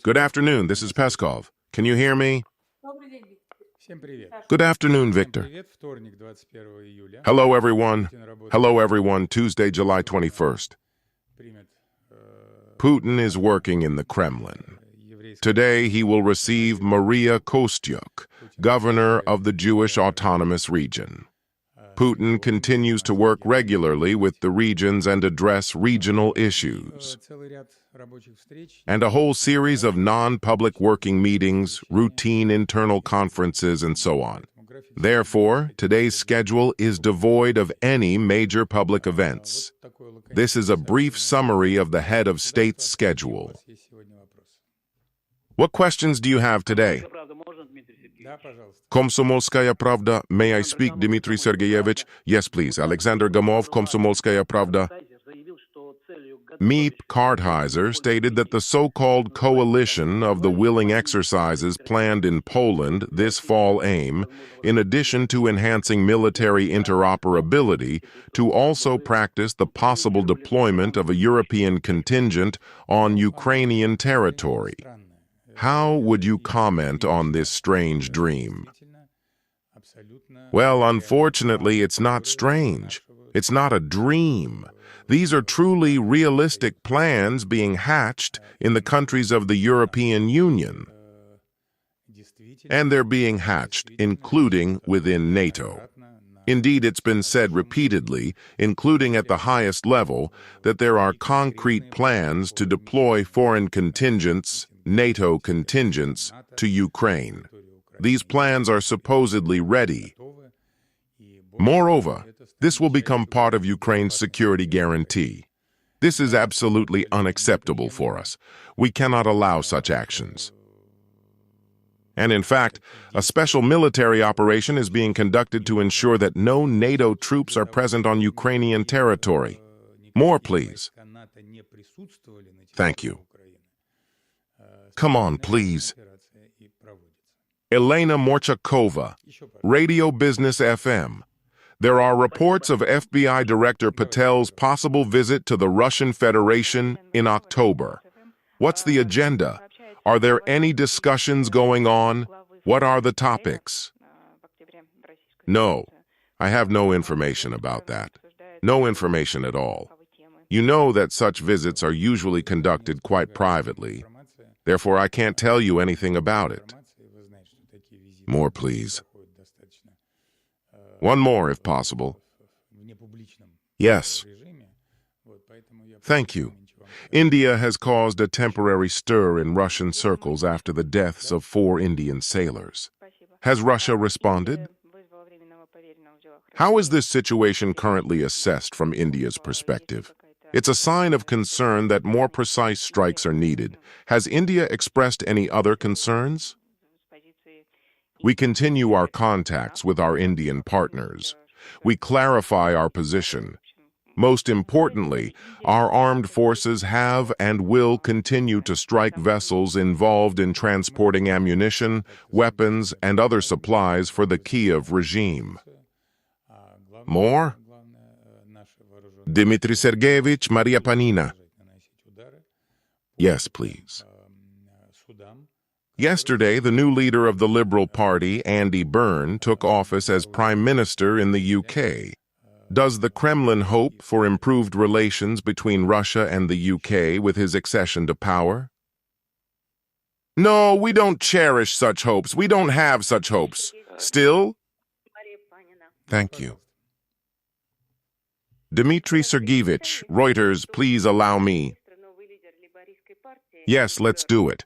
Good afternoon, this is Peskov. Can you hear me? Good afternoon, Victor. Hello, everyone. Hello, everyone. Tuesday, July 21st. Putin is working in the Kremlin. Today, he will receive Maria Kostyuk, governor of the Jewish Autonomous Region. Putin continues to work regularly with the regions and address regional issues. And a whole series of non-public working meetings, routine internal conferences, and so on. Therefore, today's schedule is devoid of any major public events. This is a brief summary of the head of state's schedule. What questions do you have today? Komsomolskaya Pravda, may I speak, Dmitry Sergeyevich? Yes, please. Alexander Gamov, Komsomolskaya Pravda. Meep Kartheiser stated that the so-called coalition of the willing exercises planned in Poland this fall aim, in addition to enhancing military interoperability, to also practice the possible deployment of a European contingent on Ukrainian territory. How would you comment on this strange dream? Well, unfortunately, it's not strange. It's not a dream. These are truly realistic plans being hatched in the countries of the European Union. And they're being hatched, including within NATO. Indeed, it's been said repeatedly, including at the highest level, that there are concrete plans to deploy foreign contingents, NATO contingents, to Ukraine. These plans are supposedly ready. Moreover, this will become part of Ukraine's security guarantee. This is absolutely unacceptable for us. We cannot allow such actions. And in fact, a special military operation is being conducted to ensure that no NATO troops are present on Ukrainian territory. More, please. Thank you. Come on, please. Elena Morchakova, Radio Business FM. There are reports of FBI Director Patel's possible visit to the Russian Federation in October. What's the agenda? Are there any discussions going on? What are the topics? No, I have no information about that. No information at all. You know that such visits are usually conducted quite privately. Therefore, I can't tell you anything about it. More, please. One more, if possible. Yes. Thank you. India has caused a temporary stir in Russian circles after the deaths of 4 Indian sailors. Has Russia responded? How is this situation currently assessed from India's perspective? It's a sign of concern that more precise strikes are needed. Has India expressed any other concerns? We continue our contacts with our Indian partners. We clarify our position. Most importantly, our armed forces have and will continue to strike vessels involved in transporting ammunition, weapons, and other supplies for the Kyiv regime. More? Dmitry Sergeyevich, Maria Panina. Yes, please. Yesterday, the new leader of the Liberal Party, Andy Burnham, took office as Prime Minister in the UK. Does the Kremlin hope for improved relations between Russia and the UK with his accession to power? No, we don't cherish such hopes. We don't have such hopes. Still? Thank you. Dmitry Sergeyevich, Reuters, please allow me. Yes, let's do it.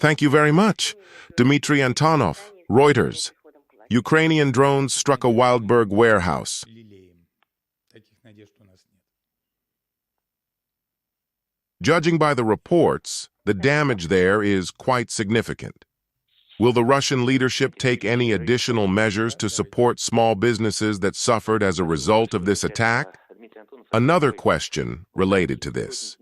Thank you very much. Dmitry Antonov, Reuters. Ukrainian drones struck a Wildberg warehouse. Judging by the reports, the damage there is quite significant. Will the Russian leadership take any additional measures to support small businesses that suffered as a result of this attack? Another question related to this.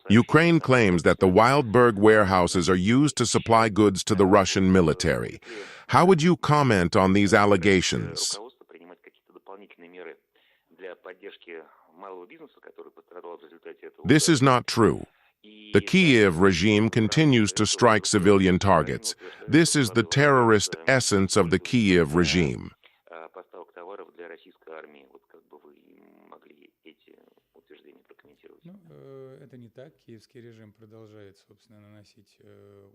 Ukraine claims that the Wildberg warehouses are used to supply goods to the Russian military. How would you comment on these allegations? This is not true. The Kyiv regime continues to strike civilian targets. This is the terrorist essence of the Kyiv regime.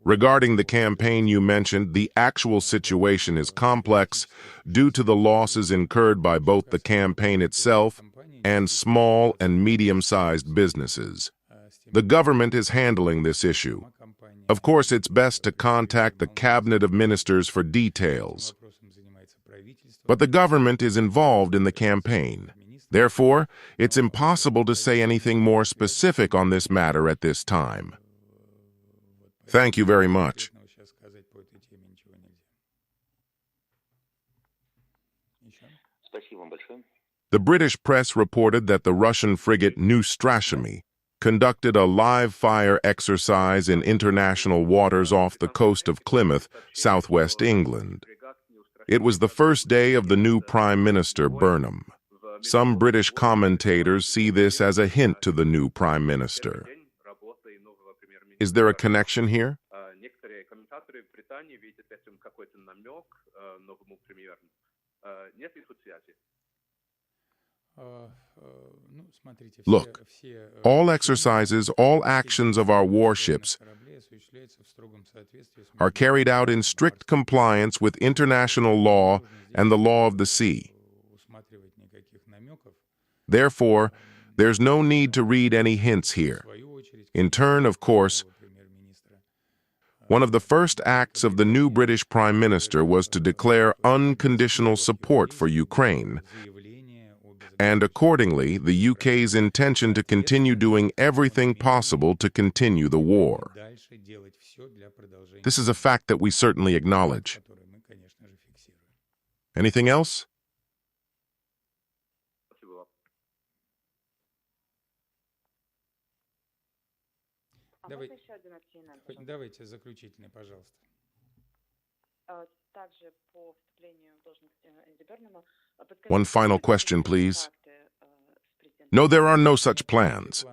Regarding the campaign you mentioned, the actual situation is complex due to the losses incurred by both the campaign itself and small and medium-sized businesses. The government is handling this issue. Of course, it's best to contact the cabinet of ministers for details. But the government is involved in the campaign. Therefore, it's impossible to say anything more specific on this matter at this time. Thank you very much. The British press reported that the Russian frigate Neustrashimy conducted a live-fire exercise in international waters off the coast of Plymouth, southwest England. It was the first day of the new Prime Minister Burnham. Some British commentators see this as a hint to the new Prime Minister. Is there a connection here? Look, all exercises, all actions of our warships are carried out in strict compliance with international law and the law of the sea. Therefore, there's no need to read any hints here. In turn, of course, one of the first acts of the new British Prime Minister was to declare unconditional support for Ukraine, and accordingly, the UK's intention to continue doing everything possible to continue the war. This is a fact that we certainly acknowledge. Anything else? Давайте заключительный, пожалуйста. One final question, please. No, there are no such plans.